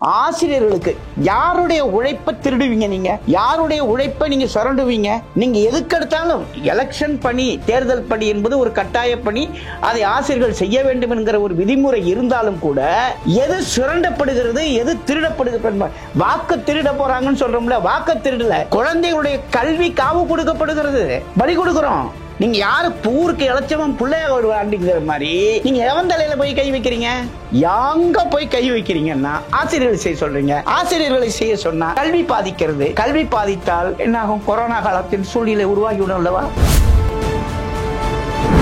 ஆசிரியர்களுக்கு யாருடைய உழைப்பை திருடுவீங்க? நீங்க யாருடைய உழைப்பை நீங்க சுரண்டுவீங்க? நீங்க எதுக்கெடுத்தாலும் எலெக்ஷன் பணி, தேர்தல் பணி என்பது ஒரு கட்டாய பணி. அதை ஆசிரியர்கள் செய்ய வேண்டும் என்கிற ஒரு விதிமுறை இருந்தாலும் கூட எது சுரண்டப்படுகிறது, எது திருடப்படுகிறது? வாக்கு திருட போறாங்கன்னு சொல்றோம்ல, வாக்கு திருடல, குழந்தைகளுடைய கல்வி காவு கொடுக்கப்படுகிறது, பலி கொடுக்கிறோம். நீங்க யாரு ஊருக்கு இளைச்சவன் பிள்ளையாக வருவாண்டிங்கிற மாதிரி நீங்க எவன் தலையில போய் கை வைக்கிறீங்க? யாங்க போய் கை வைக்கிறீங்கன்னா ஆசிரியர்கள் செய்ய சொல்றீங்க. ஆசிரியர்களை செய்ய சொன்னா கல்வி பாதிக்கிறது. கல்வி பாதித்தால் என்ன ஆகும்? கொரோனா காலத்தின் சூழ்நிலை உருவாகிவிடும் அல்லவா?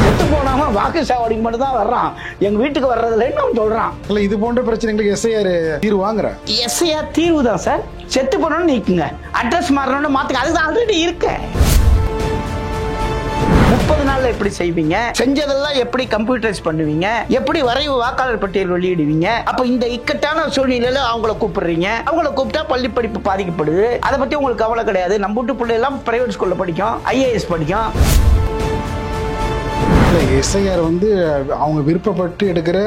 செத்து போனாம வாக்கு சாவடிக்கு மட்டும் தான் வர்றான், எங்க வீட்டுக்கு வர்றதுல என்ன சொல்றான். இது போன்ற பிரச்சனைகளுக்கு எஸ்ஐஆர் தீர்வு வாங்குற. எஸ்ஐஆர் தீர்வு தான் சார். செத்து போனோம்னு நீக்குங்க, அட்ரஸ் மாறணும்னு மாத்துங்க, அதுதான் ஆல்ரெடி இருக்க. 30 நாள்ல எப்படி செய்வீங்க? செஞ்சதெல்லாம் எப்படி கம்ப்யூட்டரைஸ் பண்ணுவீங்க? எப்படி வரைவு வாக்காளர் பட்டியல் வெளியிடுவீங்க? அப்ப இந்த இக்கட்டான சூழ்நிலையில அவங்கள கூப்பிடுறீங்க. அவங்கள கூப்பிட்டா பள்ளி படிப்பு பாதிக்கப்படுது. அதை பத்தி உங்களுக்கு கவலை கிடையாது. நம்ம வீட்டு பிள்ளை எல்லாம் பிரைவேட் ஸ்கூல்ல படிக்கும், ஐஏஎஸ் படிக்கும். எஸ்ஐஆர் அவங்க விருப்பப்பட்டு எடுக்கிற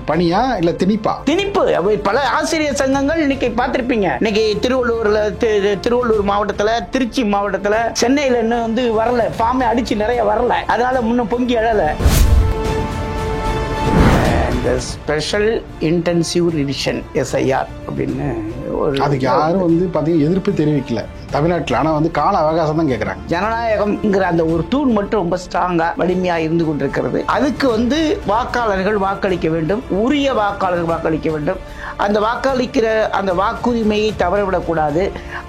பணியா இல்ல திணிப்பா? திணிப்பு. பல ஆசிரியர் சங்கங்கள் இன்னைக்கு பார்த்திருப்பீங்க. இன்னைக்கு திருவள்ளூர் மாவட்டத்துல, திருச்சி மாவட்டத்துல, சென்னையில இன்னும் வரல, ஃபார்ம் அடிச்சு நிறைய வரல, அதனால முன்ன பொங்கி எழல. ஸ்பெஷல் இன்டென்சிவ் ரிவிஷன் எஸ்ஐஆர் அப்படின்னு அதுக்கு யாரும் பாத்தீங்கன்னா எதிர்ப்பு தெரிவிக்கல தமிழ்நாட்டில். ஆனா கால அவகாசம் தான் கேட்கறாங்க. ஜனநாயகம்ங்கிற அந்த ஒரு தூண் மட்டும் ரொம்ப ஸ்ட்ராங்கா வலிமையா இருந்து கொண்டிருக்கிறது. அதுக்கு வாக்காளர்கள் வாக்களிக்க வேண்டும், உரிய வாக்காளர்கள் வாக்களிக்க வேண்டும். அந்த வாக்களிக்கிற அந்த வாக்குரிமையை தவறவிடக்கூடாது.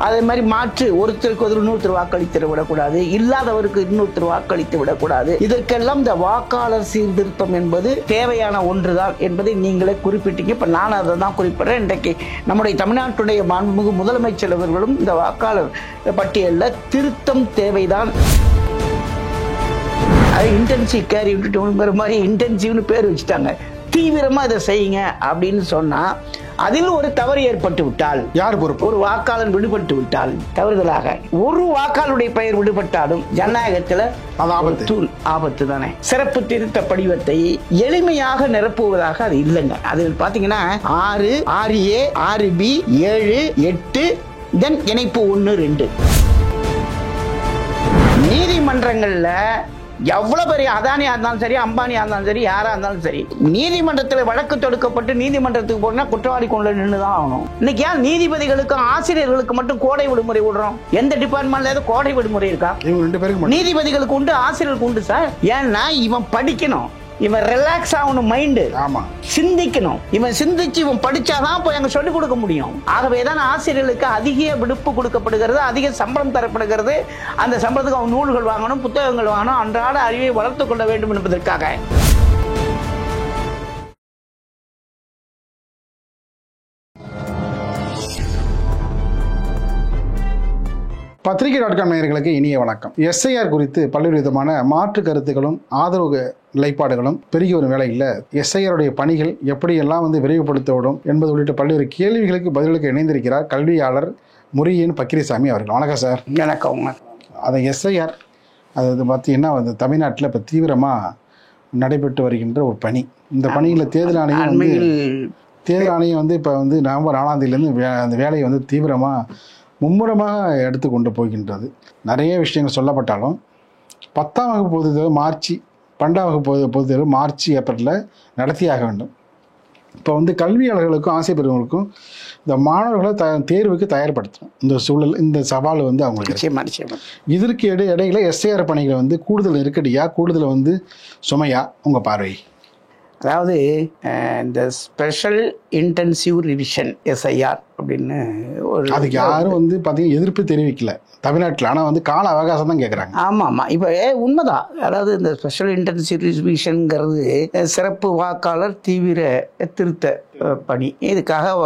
அதே மாதிரி மாற்று ஒருத்தருக்கு இன்னொருத்தர் வாக்களித்து விடக்கூடாது, இல்லாதவருக்கு இன்னொருத்தர் வாக்களித்து விடக்கூடாது. இதற்கெல்லாம் இந்த வாக்காளர் சீர்திருத்தம் என்பது தேவையான ஒன்றுதான் என்பதை நீங்களே குறிப்பிட்டீங்க. இப்ப நான் அதை தான் குறிப்பிடுறேன். இன்றைக்கு நம்முடைய தமிழ்நாட்டுடைய மாண்புமிகு முதலமைச்சர் அவர்களும் இந்த வாக்காளர் பட்டியலில் திருத்தம் தேவைதான். இன்டென்சிவ் கேர் யூனிட் மாதிரி இன்டென்சிவ்னு பேர் வச்சுட்டாங்க. தீவிரமா இதை செய்யுங்க அப்படின்னு சொன்னா அதில் ஒரு தவறு ஏற்பட்டு விட்டால் யார் பொறுப்பு? ஒரு வாக்காளர் விடுபட்டு விட்டால், தவறுதலாக ஒரு வாக்காளருடைய பெயர் விடுபட்டாலும் ஜனநாயகத்துல ஆபத்து தானே. சிறப்பு திருத்த படிவத்தை எளிமையாக நிரப்புவதாக அது இல்லைங்க. அது பாத்தீங்கன்னா 6, 6A, 6B, 7, 8 தென் இணைப்பு 1, 2. நீதிமன்றங்கள்ல எவ்வளவு பெரிய அதானியா இருந்தாலும் சரி, அம்பானியா இருந்தாலும் சரி, யாரா இருந்தாலும் சரி, நீதிமன்றத்தில் வழக்கு தொடுக்கப்பட்டு நீதிமன்றத்துக்கு போனா குற்றவாளி கொண்டு நின்றுதான் ஆகணும். இன்னைக்கு ஏன் நீதிபதிகளுக்கும் ஆசிரியர்களுக்கு மட்டும் கோடை விடுமுறை விடுறோம்? எந்த டிபார்ட்மெண்ட்ல கோடை விடுமுறை இருக்கா? நீதிபதிகளுக்கு உண்டு, ஆசிரியர்களுக்கு உண்டு சார். ஏன்னா இவன் படிக்கணும், இவன் ரிலாக்ஸ் ஆகணும், மைண்டு சிந்திக்கணும். இவன் சிந்திச்சு இவன் படிச்சாதான் போய் அங்க சொல்லிக் கொடுக்க முடியும். ஆகவேதான் ஆசிரியர்களுக்கு அதிக விடுப்பு கொடுக்கப்படுகிறது, அதிக சம்பளம் தரப்படுகிறது. அந்த சம்பளத்துக்கு அவன் நூல்கள் வாங்கணும், புத்தகங்கள் வாங்கணும், அன்றாட அறிவை வளர்த்துக் கொள்ள வேண்டும் என்பதற்காக. பத்திரிகை.com நேயர்களுக்கு இனிய வணக்கம். எஸ்ஐஆர் குறித்து பல்வேறு விதமான மாற்று கருத்துக்களும் ஆதரவு நிலைப்பாடுகளும் பெருகி வரும் வேளையில் எஸ்ஐஆருடைய பணிகள் எப்படியெல்லாம் விரைவுபடுத்தப்படும் என்பது உள்ளிட்ட பல்வேறு கேள்விகளுக்கு பதிலளிக்க இணைந்திருக்கிறார் கல்வியாளர் முரியன் பக்கிரிசாமி அவர்கள். வணக்கம் சார். வணக்கம். அதை எஸ்ஐஆர் அது பார்த்தீங்கன்னா தமிழ்நாட்டில் இப்போ தீவிரமாக நடைபெற்று வருகின்ற ஒரு பணி. இந்த பணியில் தேர்தல் ஆணையம் இப்போ நவம்பர் 4ஆம் தேதியிலேருந்து அந்த வேலையை தீவிரமாக மும்முரமாக எடுத்து கொண்டு போகின்றது. நிறைய விஷயங்கள் சொல்லப்பட்டாலும் 10ஆம் வகுப்பு பொதுத் தேர்வு மார்ச், 12ஆம் வகுப்பு பொதுத் தேர்வு மார்ச், ஏப்ரலில் நடத்தியாக வேண்டும். இப்போ கல்வியாளர்களுக்கும் ஆசிரியர் பெறுவர்களுக்கும் இந்த மாணவர்களை தேர்வுக்கு தயார்படுத்தணும். இந்த சூழல், இந்த சவால் அவங்களுக்கு இதற்கு இடையில எஸ்ஐஆர் பணிகள் கூடுதல் நெருக்கடியா, கூடுதல் சுமையா உங்கள் பார்வை? அதாவது இந்த ஸ்பெஷல் இன்டென்சிவ் ரிவிஷன் எஸ்ஐஆர் அப்படின்னு அதுக்கு யாரும் பார்த்தீங்கன்னா எதிர்ப்பு தெரிவிக்கல தமிழ்நாட்டில். ஆனால் கால அவகாசம் தான் கேட்குறாங்க. ஆமாம். இப்போ உண்மைதான். அதாவது இந்த ஸ்பெஷல் இன்டென்சிவ் ரிவிஷனுங்கிறது சிறப்பு வாக்காளர் தீவிர திருத்த பணி. இதுக்காக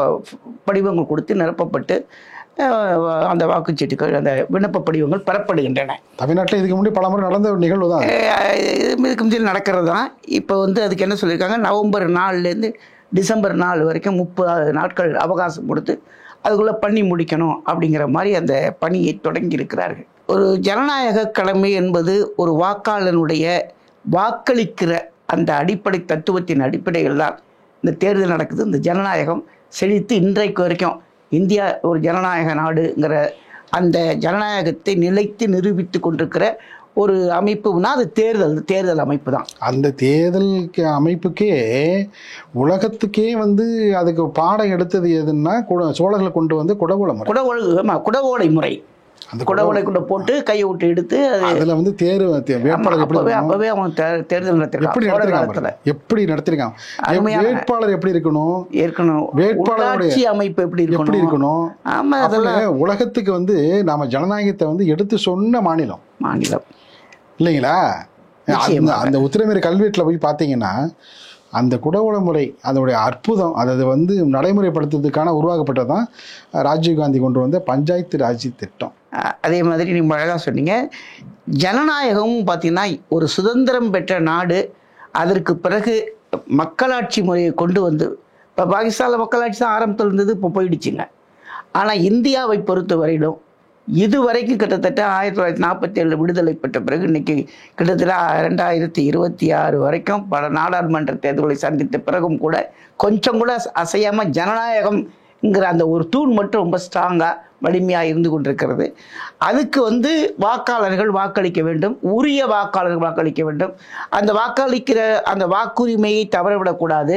படிவங்கள் கொடுத்து நிரப்பப்பட்டு அந்த வாக்குச்சீட்டுகள், அந்த விண்ணப்ப படிவங்கள் பெறப்படுகின்றன. தமிழ்நாட்டில் இதுக்கு முன்னாடி பல முறை நடந்த ஒரு நிகழ்வு தான், இதுக்கு முன்னாடி நடக்கிறது தான். இப்போ அதுக்கு என்ன சொல்லியிருக்காங்க, நவம்பர் 4லேருந்து டிசம்பர் 4 வரைக்கும் 30 நாட்கள் அவகாசம் கொடுத்து அதுக்குள்ளே பண்ணி முடிக்கணும் அப்படிங்கிற மாதிரி அந்த பணியை தொடங்கி இருக்கிறார்கள். ஒரு ஜனநாயக கடமை என்பது ஒரு வாக்காளனுடைய வாக்களிக்கிற அந்த அடிப்படை தத்துவத்தின் அடிப்படையில் தான் இந்த தேர்தல் நடக்குது. இந்த ஜனநாயகம் செழித்து இன்றைக்கு வரைக்கும் இந்தியா ஒரு ஜனநாயக நாடுங்கிற அந்த ஜனநாயகத்தை நிலைத்து நிரூபித்து கொண்டிருக்கிற ஒரு அமைப்புனா அது தேர்தல் அமைப்பு தான். அந்த தேர்தல் அமைப்புக்கே உலகத்துக்கே வந்து அதுக்கு பாடம் எடுத்தது எதுன்னா சோழர்களை கொண்டு வந்து குடவோலை முறை. அந்த குடவோலை கொண்டு போட்டு கையை விட்டு எடுத்து அதுல வந்து வேட்பாளர் அப்பவே அவன் தேர்தல் எப்படி நடத்திருக்கான். வேட்பாளர் எப்படி இருக்கணும், வேட்பாளர் அமைப்பு எப்படி இருக்கணும். ஆமா, அதெல்லாம் உலகத்துக்கு வந்து நாம ஜனநாயகத்தை வந்து எடுத்து சொன்ன மாநிலம் இல்லைங்களா. அந்த உத்திரமேறு கல்வெட்டுல போய் பார்த்தீங்கன்னா அந்த குடவோலை முறை அதோடைய அற்புதம் அதை வந்து நடைமுறைப்படுத்துறதுக்கான உருவாக்கப்பட்டதான் ராஜீவ்காந்தி கொண்டு வந்த பஞ்சாயத்து ராஜ் திட்டம். அதே மாதிரி நீங்கள் அழகாக சொன்னீங்க. ஜனநாயகமும் பார்த்தீங்கன்னா ஒரு சுதந்திரம் பெற்ற நாடு அதற்கு பிறகு மக்களாட்சி முறையை கொண்டு வந்து, இப்போ பாகிஸ்தானில் மக்களாட்சி தான் ஆரம்பத்தில் இருந்தது, இப்போ போயிடுச்சுங்க. ஆனால் இந்தியாவை பொறுத்த வரையிலும் இதுவரைக்கும் கிட்டத்தட்ட 1947 விடுதலை பெற்ற பிறகு இன்னைக்கு கிட்டத்தட்ட 2026 வரைக்கும் பல நாடாளுமன்ற தேர்தல்களை சந்தித்த பிறகும் கூட கொஞ்சம் கூட அசையாமல் ஜனநாயகம்ங்கிற அந்த ஒரு தூண் மட்டும் ரொம்ப ஸ்ட்ராங்காக வலிமையாக இருந்து கொண்டிருக்கிறது. அதுக்கு வந்து வாக்காளர்கள் வாக்களிக்க வேண்டும், உரிய வாக்காளர்கள் வாக்களிக்க வேண்டும். அந்த வாக்களிக்கிற அந்த வாக்குரிமையை தவறவிடக்கூடாது.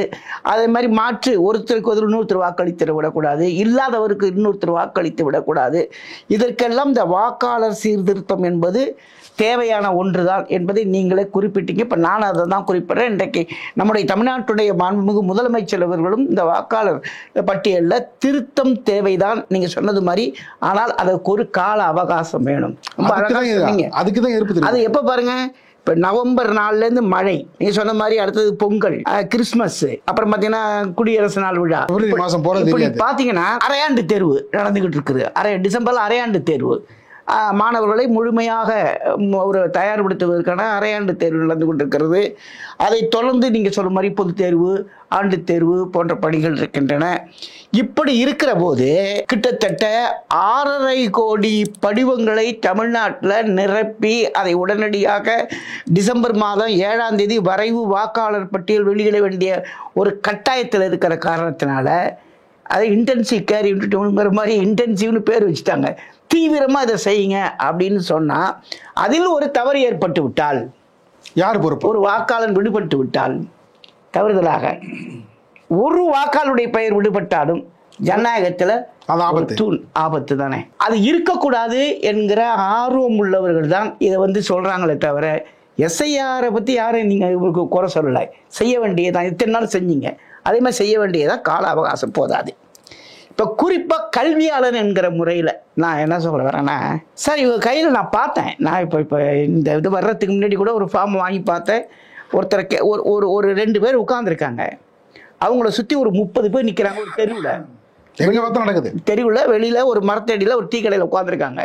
அதே மாதிரி மாற்று ஒருத்தருக்கு இன்னொருத்தர் வாக்களித்து விடக்கூடாது, இல்லாதவருக்கு இன்னொருத்தர் வாக்களித்து விடக்கூடாது. இதற்கெல்லாம் இந்த வாக்காளர் சீர்திருத்தம் என்பது தேவையான ஒன்றுதான் என்பதை நீங்களே குறிப்பிட்டீங்க. இப்போ நான் அதை தான் குறிப்பிட்றேன். இன்றைக்கு நம்முடைய தமிழ்நாட்டுடைய மாண்புமிகு முதலமைச்சர் அவர்களும் இந்த வாக்காளர் பட்டியலில் திருத்தம் தேவைதான் நீங்க சொன்னது மாதிரி. ஆனால் அதற்கு ஒரு கால அவகாசம் வேணும். அது எப்ப பாருங்க, இப்ப நவம்பர் 4 மழை, நீங்க சொன்ன மாதிரி அடுத்தது பொங்கல், கிறிஸ்துமஸ், அப்புறம் பாத்தீங்கன்னா குடியரசு நாள் விழா, பாத்தீங்கன்னா அரையாண்டு தேர்வு நடந்துகிட்டு இருக்குது. டிசம்பர்ல அரையாண்டு தேர்வு, மாணவர்களை முழுமையாக ஒரு தயார்படுத்துவதற்கான அரையாண்டு தேர்வு நடந்து கொண்டிருக்கிறது. அதை தொடர்ந்து நீங்கள் சொல்ற மாதிரி பொது தேர்வு, ஆண்டு தேர்வு போன்ற பணிகள் இருக்கின்றன. இப்படி இருக்கிற போது கிட்டத்தட்ட 6.5 கோடி படிவங்களை தமிழ்நாட்டில் நிரப்பி அதை உடனடியாக டிசம்பர் மாதம் 7ஆம் தேதி வரைவு வாக்காளர் பட்டியல் வெளியிட வேண்டிய ஒரு கட்டாயத்தில் இருக்கிற காரணத்தினால அதை இன்டென்சிவ் கேர் யூனிட்ங்கிற மாதிரி இன்டென்சிவ்னு பேர் வச்சுட்டாங்க. தீவிரமாக இதை செய்யுங்க அப்படின்னு சொன்னால் அதில் ஒரு தவறு ஏற்பட்டு விட்டால் யார் பொறுப்பு? ஒரு வாக்காளர் விடுபட்டு விட்டால், தவறுதலாக ஒரு வாக்காளருடைய பெயர் விடுபட்டாலும் ஜனநாயகத்தில் ஆபத்து தானே. அது இருக்கக்கூடாது என்கிற ஆர்வம் உள்ளவர்கள் தான் இதை வந்து சொல்றாங்களே தவிர எஸ்ஐஆரை பற்றி யாரும் நீங்கள் குறை சொல்லலை. செய்ய வேண்டியதான், இத்தனை நாள் செஞ்சீங்க, அதே மாதிரி செய்ய வேண்டியதான், கால அவகாசம் போதாது. இப்போ குறிப்பாக கல்வியாளர் என்கிற முறையில் நான் என்ன சொல்ல வரேன்னா, சார் இவங்க கையில் நான் பார்த்தேன், நான் இப்போ இந்த இது வர்றதுக்கு முன்னாடி கூட ஒரு ஃபார்ம் வாங்கி பார்த்தேன். ஒருத்தரை ஒரு 2 பேர் உட்காந்துருக்காங்க, அவங்கள சுற்றி ஒரு 30 பேர் நிற்கிறாங்க. ஒரு தெருவில் வெளியில் ஒரு மரத்தடியில் ஒரு டீ கடையில் உட்காந்துருக்காங்க.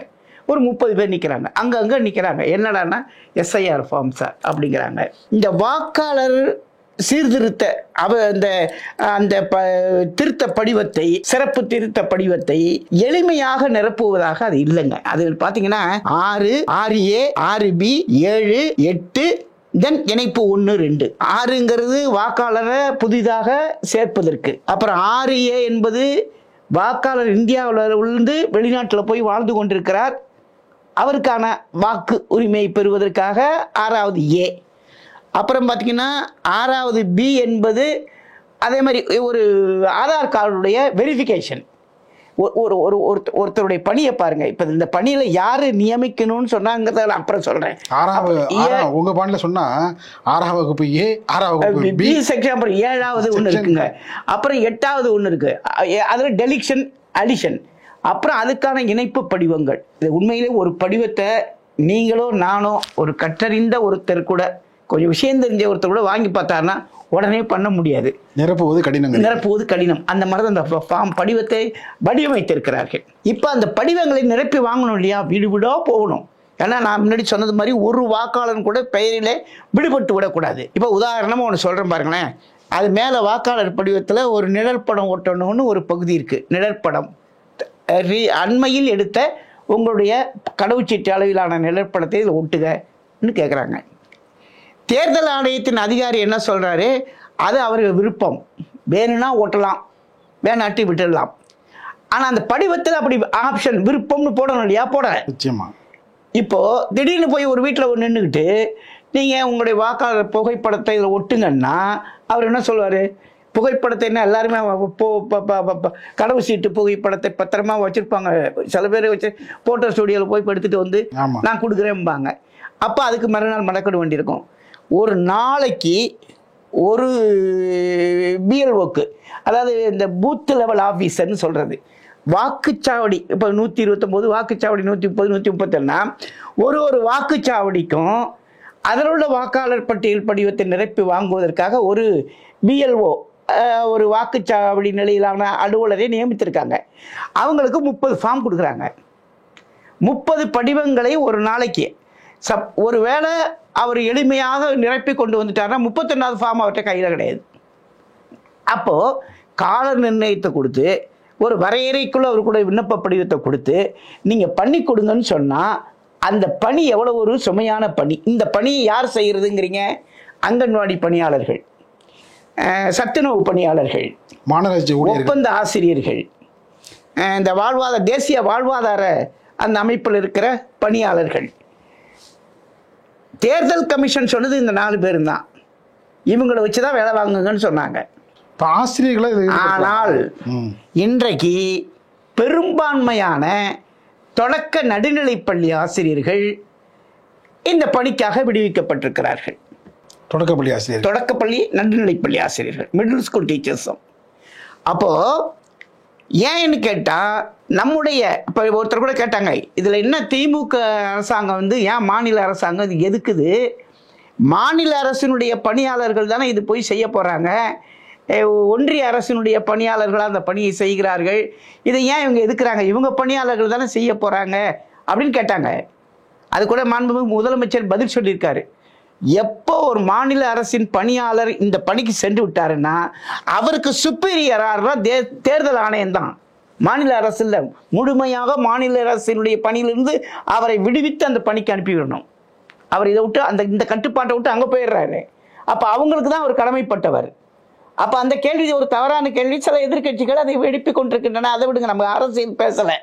ஒரு 30 பேர் நிற்கிறாங்க, அங்கங்கே நிற்கிறாங்க. என்னடான்னா எஸ்ஐஆர் ஃபார்ம் சார் அப்படிங்கிறாங்க. இந்த வாக்காளர் சீர்திருத்த அந்த திருத்த படிவத்தை, சிறப்பு திருத்த படிவத்தை எளிமையாக நிரப்புவதாக அது இல்லைங்க. அது பாத்தீங்கன்னா 6, 6A, 6B, 7, 8 தென் இணைப்பு 1, 2. 6ங்கிறது வாக்காளரை புதிதாக சேர்ப்பதற்கு. அப்புறம் 6A என்பது வாக்காளர் இந்தியாவில் இருந்து வெளிநாட்டில் போய் வாழ்ந்து கொண்டிருக்கிறார், அவருக்கான வாக்கு உரிமையை பெறுவதற்காக 6வது A. அப்புறம் பார்த்தீங்கன்னா 6வது B என்பது அதே மாதிரி ஒரு ஆதார் கார்டுடைய வெரிஃபிகேஷன். ஒருத்தருடைய பணியை பாருங்க. இப்ப இந்த பணியில யாரு நியமிக்கணும்னு சொன்னாங்கிறத நான் அப்புறம் சொல்றேன். உங்க பாணில சொன்னா 6ஆம் வகுப்பு A, 6ஆம் வகுப்பு B செக்ஷன், அப்புறம் 7வது ஒண்ணு இருக்குங்க, அப்புறம் 8வது ஒண்ணு இருக்கு. அதுல டெலிக்ஷன், அடிஷன், அப்புறம் அதுக்கான இணைப்பு படிவங்கள். இது உண்மையிலே ஒரு படிவத்தை நீங்களோ நானோ ஒரு கற்றறிந்த ஒருத்தர் கூட, கொஞ்சம் விஷயம் தெரிஞ்ச ஒருத்தர் கூட வாங்கி பார்த்தாருன்னா உடனே பண்ண முடியாது. நிரப்புவது கடினம். அந்த மாதிரி அந்த ஃபார்ம் படிவத்தை வடிவமைத்திருக்கிறார்கள். இப்போ அந்த படிவங்களை நிரப்பி வாங்கணும் இல்லையா, வீடு வீடா போகணும். ஏன்னா நான் முன்னாடி சொன்னது மாதிரி ஒரு வாக்காளன் கூட பெயரிலே விடுபட்டு விடக்கூடாது. இப்போ உதாரணமாக ஒன்று சொல்கிறேன் பாருங்களேன். அது மேலே வாக்காளர் படிவத்தில் ஒரு நிழற்படம் ஒட்டணும்னு ஒரு பகுதி இருக்குது. நிழற்படம் அண்மையில் எடுத்த உங்களுடைய கடவுச்சீட்டு அளவிலான நிழற்படத்தை இதில் ஒட்டுகன்னு கேட்குறாங்க. தேர்தல் ஆணையத்தின் அதிகாரி என்ன சொல்றாரு, அது அவர்கள் விருப்பம், வேணும்னா ஓட்டலாம், வேணாட்டி விட்டுடலாம். ஆனால் அந்த படிவத்தில் அப்படி ஆப்ஷன் விருப்பம்னு போடணும் இல்லையா? போடலை. நிச்சயமா. இப்போ திடீர்னு போய் ஒரு வீட்டில் நின்றுக்கிட்டு நீங்கள் உங்களுடைய வாக்காளர் புகைப்படத்தை இதில் ஒட்டுங்கன்னா அவர் என்ன சொல்லுவார்? புகைப்படத்தை என்ன எல்லாருமே கடவு சீட்டு புகைப்படத்தை பத்திரமா வச்சுருப்பாங்க. சில பேர் வச்சு போட்டோ ஸ்டுடியோவில் போய் எடுத்துகிட்டு வந்து நான் கொடுக்குறேன்பாங்க. அப்போ அதுக்கு மறுநாள் மடக்கட வேண்டியிருக்கும். ஒரு நாளைக்கு ஒரு பிஎல்ஓக்கு, அதாவது இந்த பூத் லெவல் ஆஃபீஸர்னு சொல்கிறது, வாக்குச்சாவடி இப்போ 129 வாக்குச்சாவடி 130 137னா ஒரு வாக்குச்சாவடிக்கும் அதில் உள்ள வாக்காளர் பட்டியல் படிவத்தை நிரப்பி வாங்குவதற்காக ஒரு பிஎல்ஓ ஒரு வாக்குச்சாவடி நிலையிலான அலுவலரை நியமித்திருக்காங்க. அவங்களுக்கு 30 ஃபார்ம் கொடுக்குறாங்க. 30 படிவங்களை ஒரு நாளைக்கு ஒரு வேளை அவர் எளிமையாக நிரப்பி கொண்டு வந்துட்டாருன்னா 31வது ஃபார்ம் அவர்கிட்ட கையில் கிடையாது. அப்போது கால நிர்ணயத்தை கொடுத்து ஒரு வரையறைக்குள்ள அவர் கூட விண்ணப்ப படிவத்தை கொடுத்து நீங்கள் பண்ணி கொடுங்கன்னு சொன்னால் அந்த பணி எவ்வளோ ஒரு சுமையான பணி. இந்த பணியை யார் செய்கிறதுங்கிறீங்க? அங்கன்வாடி பணியாளர்கள், சத்துணவு பணியாளர்கள், ஒப்பந்த ஆசிரியர்கள், இந்த தேசிய வாழ்வாதார அந்த அமைப்பில் இருக்கிற பணியாளர்கள். தேர்தல் கமிஷன் சொன்னது இந்த 4 பேர் தான். இவங்களை வச்சுதான் வேலை வாங்குங்கன்னு சொன்னாங்க. ஆசிரியர்களை ஆனால் இன்றைக்கு பெரும்பான்மையான தொடக்க நடுநிலைப்பள்ளி ஆசிரியர்கள் இந்த பணிக்காக விடுவிக்கப்பட்டிருக்கிறார்கள். தொடக்கப்பள்ளி நடுநிலைப்பள்ளி ஆசிரியர்கள், மிடில் ஸ்கூல் டீச்சர்ஸும். அப்போ ஏன்னு கேட்டா நம்முடைய இப்போ ஒருத்தர் கூட கேட்டாங்க, இதில் என்ன திமுக அரசாங்கம் ஏன் மாநில அரசாங்கம் இது எதுக்குது? மாநில அரசினுடைய பணியாளர்கள் தானே இது போய் செய்ய போகிறாங்க. ஒன்றிய அரசினுடைய பணியாளர்கள் அந்த பணியை செய்கிறார்கள். இதை ஏன் இவங்க எதுக்குறாங்க? இவங்க பணியாளர்கள் தானே செய்ய போகிறாங்க அப்படின்னு கேட்டாங்க. அது கூட மாண்புமிகு முதலமைச்சர் பதில் சொல்லியிருக்காரு. எப்போ ஒரு மாநில அரசின் பணியாளர் இந்த பணிக்கு சென்று விட்டாருன்னா அவருக்கு சுப்பீரியராக தேர்தல் ஆணையம் தான். மாநில அரசு இல்லை, முழுமையாக மாநில அரசினுடைய பணியிலிருந்து அவரை விடுவித்து அந்த பணிக்கு அனுப்பிவிடணும். அவர் இதை விட்டு இந்த கட்டுப்பாட்டை விட்டு அங்கே போயிடுறாரு. அப்போ அவங்களுக்கு தான் அவர் கடமைப்பட்டவர். அப்போ அந்த கேள்வி ஒரு தவறான கேள்வி. சில எதிர்கட்சிகள் அதை எழுப்பி கொண்டிருக்கின்றன. அதை விடுங்க, நம்ம அரசியல் பேசலை.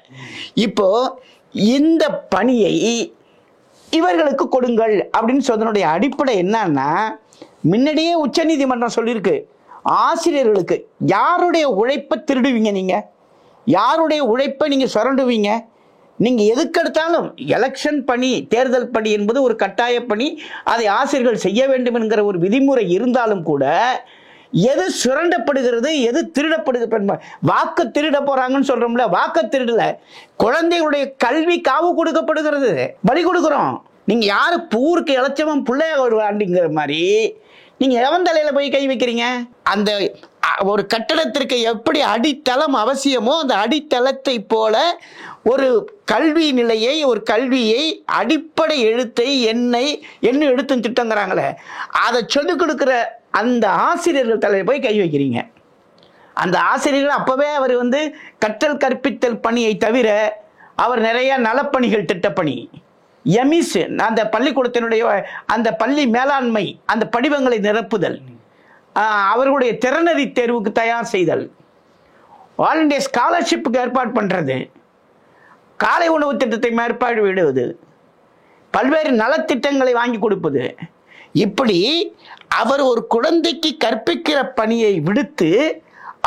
இப்போ இந்த பணியை இவர்களுக்கு கொடுங்கள் அப்படின்னு சொன்னதுடைய அடிப்படை என்னன்னா, முன்னாடியே உச்சநீதிமன்றம் சொல்லியிருக்கு, ஆசிரியர்களுக்கு யாருடைய உழைப்பை திருடுவீங்க? நீங்க யாருடைய உழைப்பை நீங்க சுரண்டுவீங்க? நீங்க எதுக்கெடுத்தாலும் எலெக்ஷன் பணி, தேர்தல் பணி என்பது ஒரு கட்டாய பணி, அதை ஆசிரியர்கள் செய்ய வேண்டும் என்கிற ஒரு விதிமுறை இருந்தாலும் கூட எது சுரண்டப்படுகிறது, எது திருடப்படுகிறது? வாக்கு திருட போறாங்கன்னு சொல்றோம்ல, வாக்கு திருடல, குழந்தைகளுடைய கல்வி காவு கொடுக்கப்படுகிறது, பலி கொடுக்கிறோம். நீங்க யாரு ஊருக்கு இலட்சமும் பிள்ளைய வருவாண்டிங்கிற மாதிரி நீங்க எவன் தலையில போய் கை வைக்கிறீங்க? அந்த ஒரு கட்டடத்திற்கு எப்படி அடித்தளம் அவசியமோ அந்த அடித்தளத்தை போல ஒரு கல்வி நிலையை, ஒரு கல்வியை, அடிப்படை எழுத்தை, என்ன எழுத்துன்னு திட்டங்கிறாங்களே, அதை சொல்லிக் கொடுக்கிற அந்த ஆசிரியர்கள் தலையில் போய் கை வைக்கிறீங்க. அந்த ஆசிரியர்கள் அப்பவே அவர் கற்றல் கற்பித்தல் பணியை தவிர அவர் நிறைய நலப்பணிகள், திட்டப்பணி, எமிஸ், அந்த பள்ளிக்கூடத்தினுடைய அந்த பள்ளி மேலாண்மை, அந்த படிவங்களை நிரப்புதல், அவர்களுடைய திறனறி தேர்வுக்கு தயார் செய்தல், ஆல் இண்டியா ஸ்காலர்ஷிப்புக்கு ஏற்பாடு பண்றது, காலை உணவு திட்டத்தை மேற்பாடு விடுவது, பல்வேறு நலத்திட்டங்களை வாங்கி கொடுப்பது, இப்படி அவர் ஒரு குழந்தைக்கு கற்பிக்கிற பணியை விடுத்து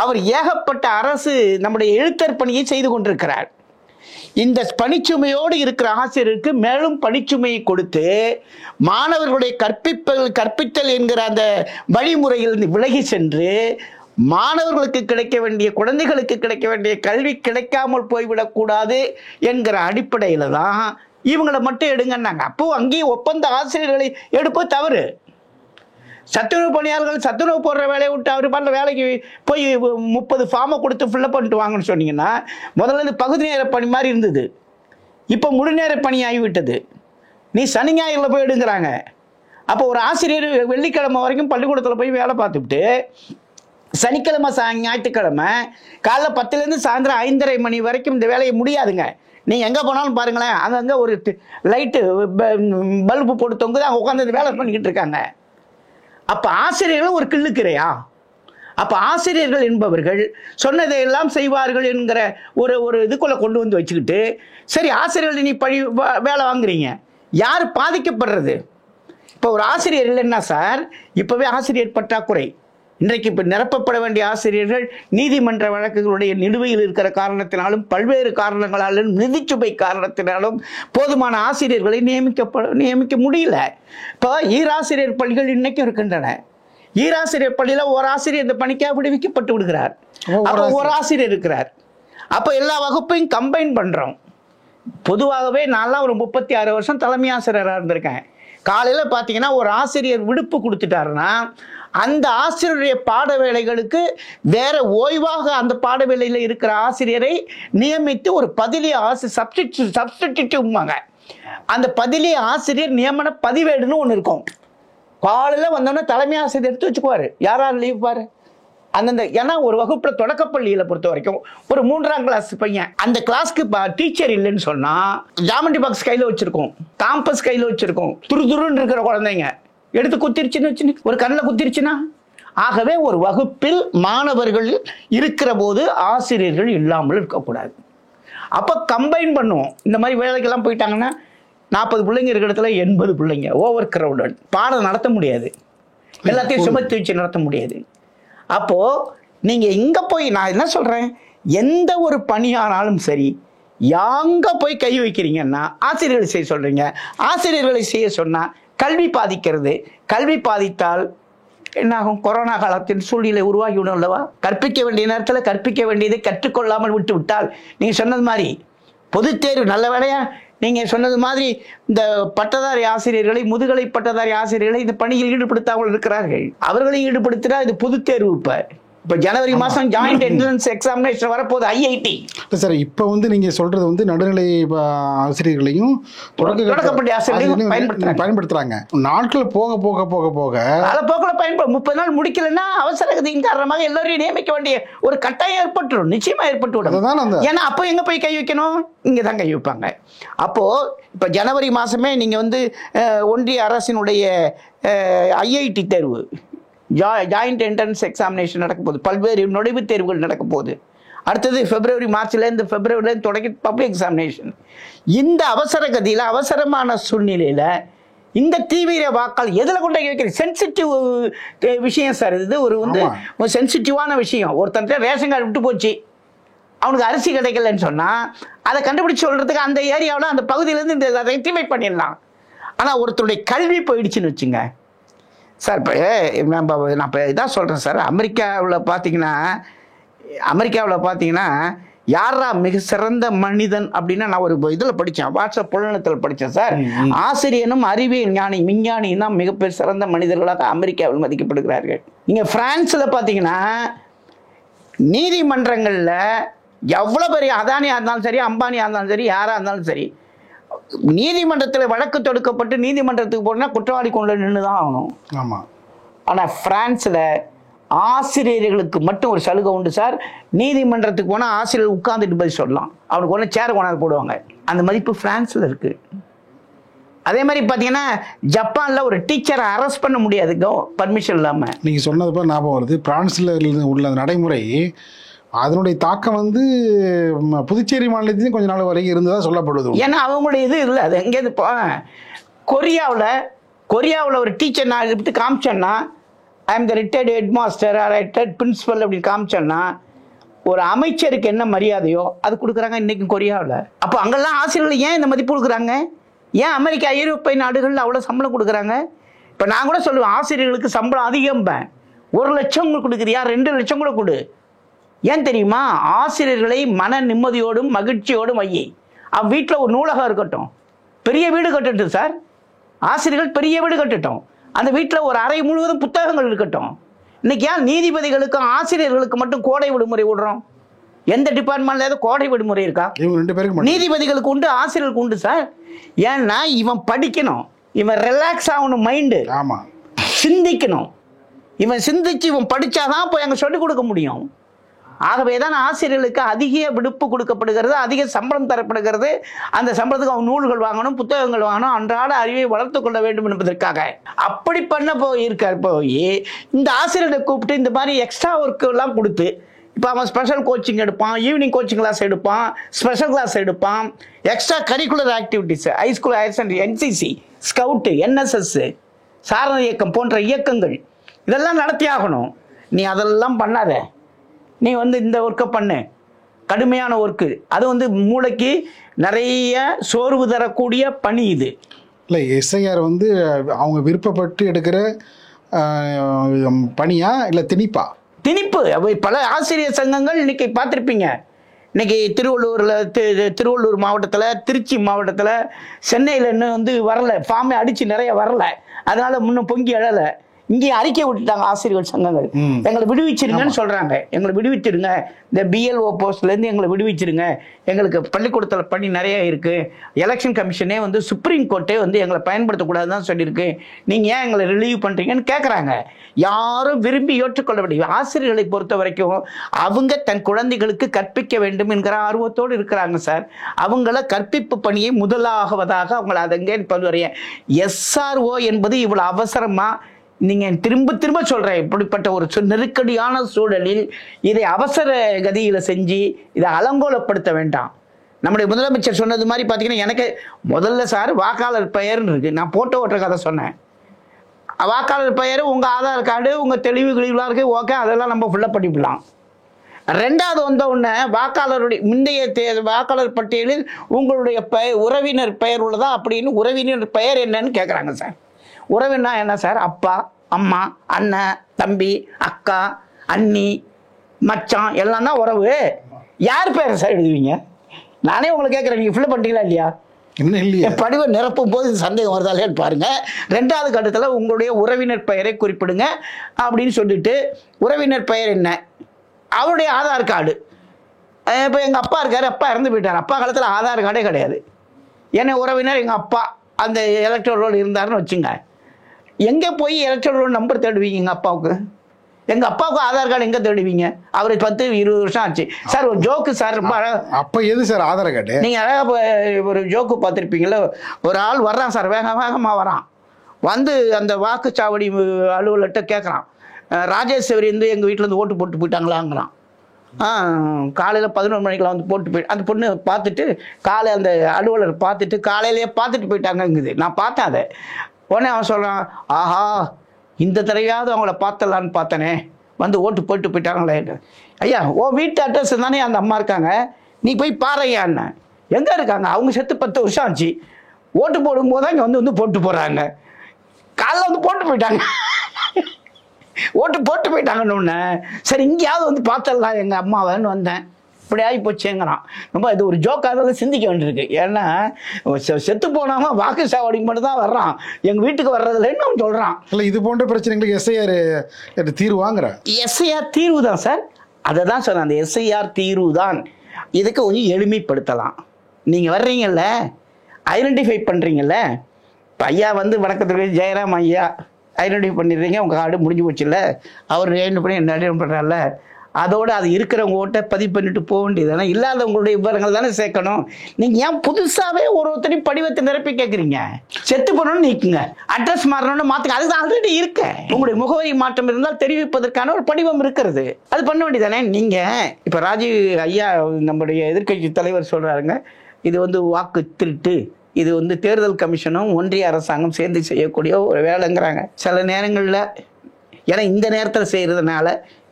அவர் ஏகப்பட்ட அரசு நம்முடைய எழுத்தர் பணியை செய்து கொண்டிருக்கிறார். இந்த பணிச்சுமையோடு இருக்கிற ஆசிரியருக்கு மேலும் பணிச்சுமையை கொடுத்து மாணவர்களுடைய கற்பித்தல் என்கிற அந்த வழிமுறையில் விலகி சென்று மாணவர்களுக்கு கிடைக்க வேண்டிய, குழந்தைகளுக்கு கிடைக்க வேண்டிய கல்வி கிடைக்காமல் போய்விடக்கூடாது என்கிற அடிப்படையில் தான் இவங்களை மட்டும் எடுங்கன்னாங்க. அப்போ அங்கேயும் ஒப்பந்த ஆசிரியர்களை எடுப்பது தவறு. சத்துணவு பணியாளர்கள் சத்துணவு போடுற வேலையை விட்டு அவர் பண்ண வேலைக்கு போய் 30 ஃபார்மை கொடுத்து ஃபில்லப் பண்ணிட்டு வாங்கன்னு சொன்னீங்கன்னா, முதல்ல இது பகுதி நேர பணி மாதிரி இருந்தது, இப்போ முழு நேர பணி ஆகிவிட்டது. நீ சனி ஞாயிறில் போய் எடுங்கிறாங்க. அப்போ ஒரு ஆசிரியர் வெள்ளிக்கிழமை வரைக்கும் பள்ளிக்கூடத்தில் போய் வேலை பார்த்துட்டு சனிக்கிழமை ஞாயிற்றுக்கிழமை காலைல 10லேருந்து சாயந்தரம் 5:30 மணி வரைக்கும் இந்த வேலையை முடியாதுங்க. நீங்கள் எங்கே போனாலும் பாருங்களேன், அங்கங்கே ஒரு லைட்டு பல்பு போட்டு தொங்குது, அங்கே உட்காந்து வேலை பண்ணிக்கிட்டு இருக்காங்க. அப்போ ஆசிரியர்களும் ஒரு கிள்ளுக்கிறையா? அப்ப ஆசிரியர்கள் என்பவர்கள் சொன்னதை எல்லாம் செய்வார்கள் என்கிற ஒரு இதுக்குள்ள கொண்டு வந்து வச்சுக்கிட்டு, சரி ஆசிரியர்கள் நீ வேலை வாங்குறீங்க, யார் பாதிக்கப்படுறது? இப்போ ஒரு ஆசிரியர் இல்லைன்னா சார், இப்பவே ஆசிரியர் பற்றாக்குறை. இன்றைக்கு இப்ப நிரப்பப்பட வேண்டிய ஆசிரியர்கள் நீதிமன்ற வழக்குகளுடைய நிலுவையில் இருக்கிற காரணத்தினாலும் பல்வேறு காரணங்களாலும் நிதிச்சுமை காரணத்தினாலும் போதுமான ஆசிரியர்களை நியமிக்க முடியல. இப்போ ஈராசிரியர் பள்ளிகள் இன்னைக்கும் இருக்கின்றன. ஈராசிரியர் பள்ளியில ஒரு ஆசிரியர் இந்த பணிக்காக விடுவிக்கப்பட்டு விடுகிறார். ஒரு ஆசிரியர் இருக்கிறார். அப்ப எல்லா வகுப்பையும் கம்பைன் பண்றோம். பொதுவாகவே நான்லாம் ஒரு 36 வருஷம் தலைமை ஆசிரியராக இருந்திருக்கேன். காலையில பாத்தீங்கன்னா ஒரு ஆசிரியர் விடுப்பு கொடுத்துட்டாருன்னா அந்த ஆசிரியருடைய பாட வேலைகளுக்கு வேற ஓய்வாக அந்த பாட வேலையில இருக்கிற ஆசிரியரை நியமித்து ஒரு பதிலி சப்ஸ்டிடியூட்வாங்க. அந்த பதிலி ஆசிரியர் நியமன பதிவேடுன்னு ஒன்று இருக்கும். காலையில் வந்தோடனே தலைமை ஆசிரியர் எடுத்து வச்சுக்குவாரு, யாராவது லீவ் பாரு அந்தந்த. ஏன்னா ஒரு வகுப்புல தொடக்கப்பள்ளியில பொறுத்த வரைக்கும் ஒரு 3ஆம் கிளாஸ் பையன் அந்த கிளாஸ்க்கு டீச்சர் இல்லைன்னு சொன்னா ஜாமெண்ட்ரி பாக்ஸ் கையில வச்சிருக்கோம், காம்பஸ் கையில வச்சிருக்கோம், துருதுருன்னு இருக்கிற குழந்தைங்க எடுத்து குத்திருச்சுன்னு வச்சு ஒரு கண்ணில் குத்திருச்சுன்னா. ஆகவே ஒரு வகுப்பில் மாணவர்கள் இருக்கிற போது ஆசிரியர்கள் இல்லாமல் இருக்கக்கூடாது. அப்ப கம்பைன் பண்ணுவோம். இந்த மாதிரி வேலைக்கெல்லாம் போயிட்டாங்கன்னா 40 பிள்ளைங்க இருக்கிற இடத்துல 80 பிள்ளைங்க, ஓவர் கிரவுடட், பாடம் நடத்த முடியாது, எல்லாத்தையும் சுமத்தி வச்சு நடத்த முடியாது. அப்போ நீங்க இங்க போய் நான் என்ன சொல்றேன், எந்த ஒரு பணியானாலும் சரி எங்க போய் கை வைக்கிறீங்கன்னா ஆசிரியர்களை செய்ய சொல்றீங்க. ஆசிரியர்களை செய்ய சொன்னா கல்வி பாதிக்கிறது. கல்வி பாதித்தால் என்னாகும்? கொரோனா காலத்தின் சூழ்நிலை உருவாகிவிடும் அல்லவா? கற்பிக்க வேண்டிய நேரத்தில் கற்பிக்க வேண்டியதை கற்றுக்கொள்ளாமல் விட்டு விட்டால், நீங்க சொன்னது மாதிரி பொது தேர்வு நல்ல வேலையா நீங்க சொன்னது மாதிரி இந்த பட்டதாரி ஆசிரியர்களை, முதுகலை பட்டதாரி ஆசிரியர்களை இந்த பணியில் ஈடுபடுத்தாமல் இருக்கிறார்கள். அவர்களை ஈடுபடுத்தினா இது பொது தேர்வு. இப்ப ஜனவரி மாசம் ஜாயிண்ட் என்ட்ரன்ஸ் எக்ஸாமினேஷன் வரப்போகுது, ஐஐடி. சார் இப்ப நீங்க சொல்றது நடுநிலை ஆசிரியர்களையும் தொடக்கப்பள்ளி ஆசிரியர்களையும் பயன்படுத்துறாங்க. நாட்கள் போக போக போக போக காலப்போக்கில் பயன்படும். 30 நாள் முடிக்கலன்னா அவசர கதியின் காரணமாக எல்லோரையும் நியமிக்க வேண்டிய ஒரு கட்டாயம் ஏற்பட்டுரும், நிச்சயமா ஏற்பட்டு விடும். ஏன்னா அப்போ எங்க போய் கை வைக்கணும்? இங்கதான் கை வைப்பாங்க. அப்போ இப்ப ஜனவரி மாசமே நீங்க ஒன்றிய அரசினுடைய ஐஐடி தேர்வு, ஜாயிண்ட் என்ட்ரன்ஸ் எக்ஸாமினேஷன் நடக்க போகுது, பல்வேறு நுழைவுத் தேர்வுகள் நடக்க போகுது. அடுத்தது பிப்ரவரியிலேருந்து தொடங்கி பப்ளிக் எக்ஸாமினேஷன். இந்த அவசர கதியில் அவசரமான சூழ்நிலையில் இந்த தீவிர வாக்கால் எதில் கொண்டு வைக்கிற சென்சிட்டிவ் விஷயம் சார். இது ஒரு சென்சிட்டிவான விஷயம். ஒருத்தன் ரேஷன் கார்டு விட்டு போச்சு, அவனுக்கு அரிசி கிடைக்கலன்னு சொன்னால் அதை கண்டுபிடிச்சு சொல்கிறதுக்கு அந்த ஏரியாவில் அந்த பகுதியிலேருந்து இந்த ரெக்டிஃபை பண்ணிடலாம். ஆனால் ஒருத்தருடைய கல்வி போயிடுச்சுன்னு வச்சுங்க சார். இப்போ நான் இப்போ இதான் சொல்கிறேன் சார். அமெரிக்காவில் பார்த்தீங்கன்னா யாரா மிக சிறந்த மனிதன் அப்படின்னா, நான் ஒரு இதில் படித்தேன், வாட்ஸ்அப் புலனத்தில் படித்தேன் சார். ஆசிரியனும் அறிவியல் ஞானி விஞ்ஞானியும் தான் மிகப்பெரிய சிறந்த மனிதர்களாக அமெரிக்காவில் மதிக்கப்படுகிறார்கள். இங்கே பிரான்ஸில் பார்த்தீங்கன்னா நீதிமன்றங்களில் எவ்வளோ பெரிய அதானியாக இருந்தாலும் சரி, அம்பானியாக இருந்தாலும் சரி, யாராக இருந்தாலும் சரி, நீதிமன்றத்தில் வழக்கு தொடுக்கப்பட்டு நீதிமன்றத்துக்கு போனா குற்றவாளி கொண்டு நின்று தான் ஆகணும். ஆமாம். ஆனால் பிரான்ஸில் ஆசிரியர்களுக்கு மட்டும் ஒரு சலுகை உண்டு சார். நீதிமன்றத்துக்கு போனால் ஆசிரியர் உட்கார்ந்துட்டு பதில் சொல்லலாம், அவனுக்கு ஒன்று சேர கொண்டாந்து போடுவாங்க. அந்த மதிப்பு பிரான்ஸில் இருக்கு. அதே மாதிரி பார்த்தீங்கன்னா ஜப்பானில் ஒரு டீச்சரை அரெஸ்ட் பண்ண முடியாது பர்மிஷன் இல்லாமல். நீங்கள் சொன்னதுப்போ ஞாபகம் வருது, பிரான்ஸில் உள்ள நடைமுறை அதனுடைய தாக்கம் புதுச்சேரி மாநிலத்திலும் கொஞ்ச நாள் வரைக்கும் இருந்ததா சொல்லப்படுது. ஏன்னா அவங்களுடைய இது இல்லை, அது எங்கேருந்து கொரியாவில் ஒரு டீச்சர் நான் எடுத்து காமிச்சேன்னா, I am the retired headmaster or retired principal அப்படின்னு காமிச்சேன்னா ஒரு அமைச்சருக்கு என்ன மரியாதையோ அது கொடுக்குறாங்க இன்னைக்கு கொரியாவில். அப்போ அங்கெல்லாம் ஆசிரியர்கள் ஏன் இந்த மதிப்பு கொடுக்குறாங்க? ஏன் அமெரிக்கா, ஐரோப்பிய நாடுகளில் அவ்வளோ சம்பளம் கொடுக்குறாங்க? இப்போ நான் கூட சொல்லுவேன், ஆசிரியர்களுக்கு சம்பளம் அதிகம், 1 லட்சம் கொடுக்குறியா, 2 லட்சம் கூட கொடு. ஏன் தெரியுமா? ஆசிரியர்களை மன நிம்மதியோடும் மகிழ்ச்சியோடும் வையை. அவன் வீட்டில் ஒரு நூலகம் இருக்கட்டும், பெரிய வீடு கட்டட்டும் சார். ஆசிரியர்கள் பெரிய வீடு கட்டட்டும், அந்த வீட்டில் ஒரு அறை முழுவதும் புத்தகங்கள் இருக்கட்டும். இன்னைக்கு ஏன் நீதிபதிகளுக்கும் ஆசிரியர்களுக்கு மட்டும் கோடை விடுமுறை விடுறோம்? எந்த டிபார்ட்மெண்ட்ல ஏதோ கோடை விடுமுறை இருக்கா? நீதிபதிகளுக்கு உண்டு, ஆசிரியர்களுக்கு உண்டு சார். ஏன்னா இவன் படிக்கணும், இவன் ரிலாக்ஸ் ஆகணும், மைண்டு சிந்திக்கணும். இவன் சிந்திச்சு இவன் படிச்சாதான் போய் அங்கே சொல்லிக் கொடுக்க முடியும். ஆகவே தான் ஆசிரியர்களுக்கு அதிக விடுப்பு கொடுக்கப்படுகிறது, அதிக சம்பளம் தரப்படுகிறது. அந்த சம்பளத்துக்கு அவங்க நூல்கள் வாங்கணும், புத்தகங்கள் வாங்கணும், அன்றாட அறிவை வளர்த்து கொள்ள வேண்டும் என்பதற்காக. அப்படி பண்ண போய் இந்த ஆசிரியர்களை கூப்பிட்டு இந்த மாதிரி எக்ஸ்ட்ரா ஒர்க் எல்லாம் கொடுத்து, இப்போ அவன் ஸ்பெஷல் கோச்சிங் எடுப்பான், ஈவினிங் கோச்சிங் கிளாஸ் எடுப்பான், ஸ்பெஷல் கிளாஸ் எடுப்பான், extra curricular activities, high school higher secondary, NCC, scout, NSS, சாரண இயக்கம் போன்ற இயக்கங்கள் இதெல்லாம் நடத்தி ஆகணும். நீ அதெல்லாம் பண்ணாத, நீ இந்த ஒர்க்கை பண்ணு, கடுமையான ஒர்க்கு. அது மூளைக்கு நிறைய சோர்வு தரக்கூடிய பணி இது. இல்லை, எஸ்ஐஆர் அவங்க விருப்பப்பட்டு எடுக்கிற பணியா இல்லை திணிப்பா? திணிப்பு. பல ஆசிரியர் சங்கங்கள் இன்னைக்கு பார்த்துருப்பீங்க. இன்னைக்கு திருவள்ளூர் மாவட்டத்தில், திருச்சி மாவட்டத்தில், சென்னையில் இன்னும் வரல, ஃபார்மே அடித்து நிறைய வரல, அதனால முன்னும் பொங்கி எழலை. இங்கே அறிக்கை விட்டுட்டாங்க ஆசிரியர்கள் சங்கங்கள், எங்களை விடுவிச்சிருங்கன்னு சொல்றாங்க. எங்களை விடுவிச்சிருங்க, இந்த பிஎல்ஓ போஸ்ட்லேருந்து எங்களை விடுவிச்சிருங்க, எங்களுக்கு பள்ளிக்கூடத்தில் பணி நிறைய இருக்கு, எலெக்ஷன் கமிஷனே சுப்ரீம் கோர்ட்டே எங்களை பயன்படுத்தக்கூடாதுன்னு சொல்லியிருக்கு, நீங்க ஏன் எங்களை ரிலீவ் பண்றீங்கன்னு கேட்குறாங்க. யாரும் விரும்பி ஏற்றுக்கொள்ள முடியும். ஆசிரியர்களை பொறுத்த வரைக்கும் அவங்க தன் குழந்தைகளுக்கு கற்பிக்க வேண்டும் என்கிற ஆர்வத்தோடு இருக்கிறாங்க சார். அவங்கள கற்பிப்பு பணியை முதலாவதாக அவங்களை அதங்கே பண்ணுவீங்க. எஸ்ஆர்ஓ என்பது இவ்வளவு அவசரமா நீங்க திரும்ப திரும்ப சொல்றேன், இப்படிப்பட்ட ஒரு நெருக்கடியான சூழலில் இதை அவசர கதியில செஞ்சு இதை அலங்கோலப்படுத்த வேண்டாம். நம்முடைய முதலமைச்சர் சொன்னது மாதிரி பார்த்தீங்கன்னா, எனக்கு முதல்ல சார் வாக்காளர் பெயர்னு இருக்கு, நான் போட்டோ ஓட்டுற கதை சொன்னேன். வாக்காளர் பெயர், உங்க ஆதார் கார்டு, உங்க தெளிவு கிழிவுலாம் இருக்கு, ஓகே, அதெல்லாம் நம்ம ஃபுல்லப் பண்ணிவிடலாம். ரெண்டாவது உடனே வாக்காளருடைய முந்தைய வாக்காளர் பட்டியலில் உங்களுடைய உறவினர் பெயர் உள்ளதா அப்படின்னு, உறவினர் பெயர் என்னன்னு கேட்குறாங்க சார். உறவினா என்ன சார்? அப்பா, அம்மா, அண்ணன், தம்பி, அக்கா, அண்ணி, மச்சான் எல்லாம் தான் உறவு. யார் பேர் சார் எழுதுவீங்க? நானே உங்களை கேட்குறேன், நீங்கள் ஃபில் பண்ணிட்டீங்களா இல்லையா? இன்னும் இல்லையா? படிவை நிரப்பும் போது சந்தேகம் வருதாலேன்னு பாருங்க. ரெண்டாவது கட்டத்தில் உங்களுடைய உறவினர் பெயரை குறிப்பிடுங்க அப்படின்னு சொல்லிட்டு, உறவினர் பெயர் என்ன, அவருடைய ஆதார் கார்டு. இப்போ எங்கள் அப்பா இருக்காரு, அப்பா இறந்து போயிட்டார், அப்பா காலத்தில் ஆதார் கார்டே கிடையாது. என்ன உறவினர் எங்கள் அப்பா அந்த எலக்ட்ரல் ரோல் இருந்தாருன்னு வச்சுங்க, எங்கே போய் எலக்ட்ரல் ரோல் நம்பர் தேடுவீங்க? எங்கள் அப்பாவுக்கு, எங்கள் அப்பாவுக்கு ஆதார் கார்டு எங்கே தேடுவீங்க? அவர் 10-20 வருஷம் ஆச்சு சார். ஒரு ஜோக்கு சார், அப்போ எது சார் ஆதார் கார்டு? நீங்கள் அழகாக ஒரு ஜோக்கு பார்த்துருப்பீங்களா, ஒரு ஆள் வர்றான் சார், வேகமாக வரான், அந்த வாக்குச்சாவடி அலுவலர்கிட்ட கேட்குறான், ராஜேஸ்வரி எங்கள் வீட்டிலேருந்து ஓட்டு போட்டு போயிட்டாங்களாங்கிறான். காலையில் 11 மணிக்கெலாம் போட்டு போய் அந்த பொண்ணு பார்த்துட்டு, காலை அந்த அலுவலர் பார்த்துட்டு காலையிலேயே பார்த்துட்டு போயிட்டாங்கங்குது. நான் பார்த்தேன் அதை. உடனே அவன் சொல்கிறான், ஆஹா, இந்த தடவையாவது அவங்கள பார்த்தலான்னு பார்த்தனே, ஓட்டு போட்டு போயிட்டாங்களே. ஐயா, வீட்டு அட்ரஸ் தானே அந்த அம்மா இருக்காங்க, நீ போய் பாருயா. என்ன எங்கே இருக்காங்க? அவங்க செத்து 10 வருஷம் ஆச்சு. ஓட்டு போடும்போது தான் இங்கே போட்டு போகிறாங்க. காலைல போட்டு போயிட்டாங்க, ஓட்டு போட்டு போயிட்டாங்கன்னு. சரி, இங்கேயாவது பார்த்தலாம் எங்கள் அம்மாவைன்னு வந்தேன். இப்படி ஆகி போச்சேங்கிறான். ரொம்ப இது ஒரு ஜோக்காக சிந்திக்க வேண்டியிருக்கு. ஏன்னா செத்து போனாம வாக்கு சாவடி மட்டும் தான் வர்றான், எங்கள் வீட்டுக்கு வர்றதில்லைன்னு அவன் சொல்கிறான். இல்லை, இது போன்ற பிரச்சனைகளுக்கு எஸ்ஐஆர் தீர்வு வாங்குற? எஸ்ஐஆர் தீர்வு தான் சார். அதை தான் சொன்னேன், அந்த எஸ்ஐஆர் தீர்வு தான். இதுக்கு கொஞ்சம் எளிமைப்படுத்தலாம். நீங்கள் வர்றீங்கல்ல, ஐடென்டிஃபை பண்ணுறீங்கல்ல, இப்போ ஐயா வணக்கத்துக்கு ஜெயராம் ஐயா ஐடென்டிஃபை பண்ணிடுறீங்க, உங்கள் கார்டு முடிஞ்சு போச்சுல்ல, அவர் ஐடென்டிஃபை பண்ணி என்ன ஐடென்டிஃபை பண்ணுறாருல, அதோடு அது இருக்கிறவங்க ஓட்டை பதிவு பண்ணிட்டு போக வேண்டியது தானே. இல்லாதவங்களுடைய விவரங்கள் தானே சேர்க்கணும். நீங்கள் ஏன் புதுசாகவே ஒருத்தரையும் படிவத்தை நிரப்பி கேட்குறீங்க? செத்து போனோன்னு நீக்குங்க, அட்ரஸ் மாறணும்னு மாற்றுங்க, அதுதான் ஆல்ரெடி இருக்கு. உங்களுடைய முகவரி மாற்றம் இருந்தால் தெரிவிப்பதற்கான ஒரு படிவம் இருக்கிறது, அது பண்ண வேண்டியதானே. நீங்கள் இப்போ ராஜீவ் ஐயா நம்முடைய எதிர்க்கட்சி தலைவர் சொல்கிறாருங்க, இது வாக்கு திருட்டு, இது தேர்தல் கமிஷனும் ஒன்றிய அரசாங்கம் சேர்ந்து செய்யக்கூடிய ஒரு வேலைங்கிறாங்க. சில நேரங்களில் ஏன்னா இந்த நேரத்தில் செய்கிறதுனால,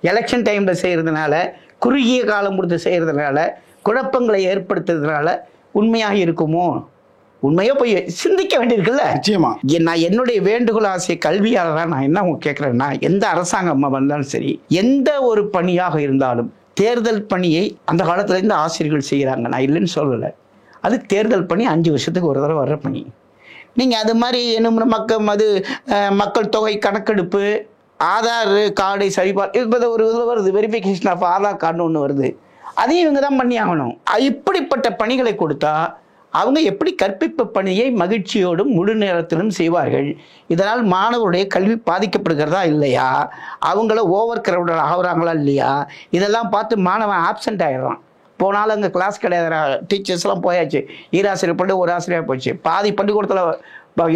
எலெக்ஷன் டைமில் செய்கிறதுனால, குறுகிய காலம் கொடுத்து செய்கிறதுனால, குழப்பங்களை ஏற்படுத்துறதுனால உண்மையாக இருக்குமோ? உண்மையோ போய் சிந்திக்க வேண்டியிருக்குல்ல. நிச்சயமா. நான் என்னுடைய வேண்டுகோள் ஆசை கல்வியாளராக நான் என்ன கேட்குறேன்னா, எந்த அரசாங்கம் வந்தாலும் சரி, எந்த ஒரு பணியாக இருந்தாலும் தேர்தல் பணியை அந்த காலத்துலேருந்து ஆசிரியர்கள் செய்கிறாங்க, நான் இல்லைன்னு சொல்லலை. அது தேர்தல் பணி 5 வருஷத்துக்கு ஒரு தடவை வர்ற பணி. நீங்கள் அது மாதிரி என்ன மக்கள் தொகை கணக்கெடுப்பு, ஆதார் கார்டை சரிபார்த்து, இப்போ ஒரு இதில் வருது, வெரிஃபிகேஷன் ஆஃப் ஆதார் கார்டுன்னு ஒன்று வருது, அதையும் இவங்க தான் பண்ணி ஆகணும். இப்படிப்பட்ட பணிகளை கொடுத்தா அவங்க எப்படி கற்பிப்பு பணியை மகிழ்ச்சியோடும் முழு நேரத்திலும் செய்வார்கள்? இதனால் மாணவருடைய கல்வி பாதிக்கப்படுகிறதா இல்லையா? அவங்கள ஓவர் கிரவுடட் ஆகுறாங்களா இல்லையா? இதெல்லாம் பார்த்து மாணவன் ஆப்சண்ட் ஆயிடுறான். போனாலும் அங்கே கிளாஸ் கிடையாது, டீச்சர்ஸ்லாம் போயாச்சு, ஈராசிரியர் பள்ளி ஒரு ஆசிரியர் போச்சு, பாதி பள்ளிக்கூடத்தில்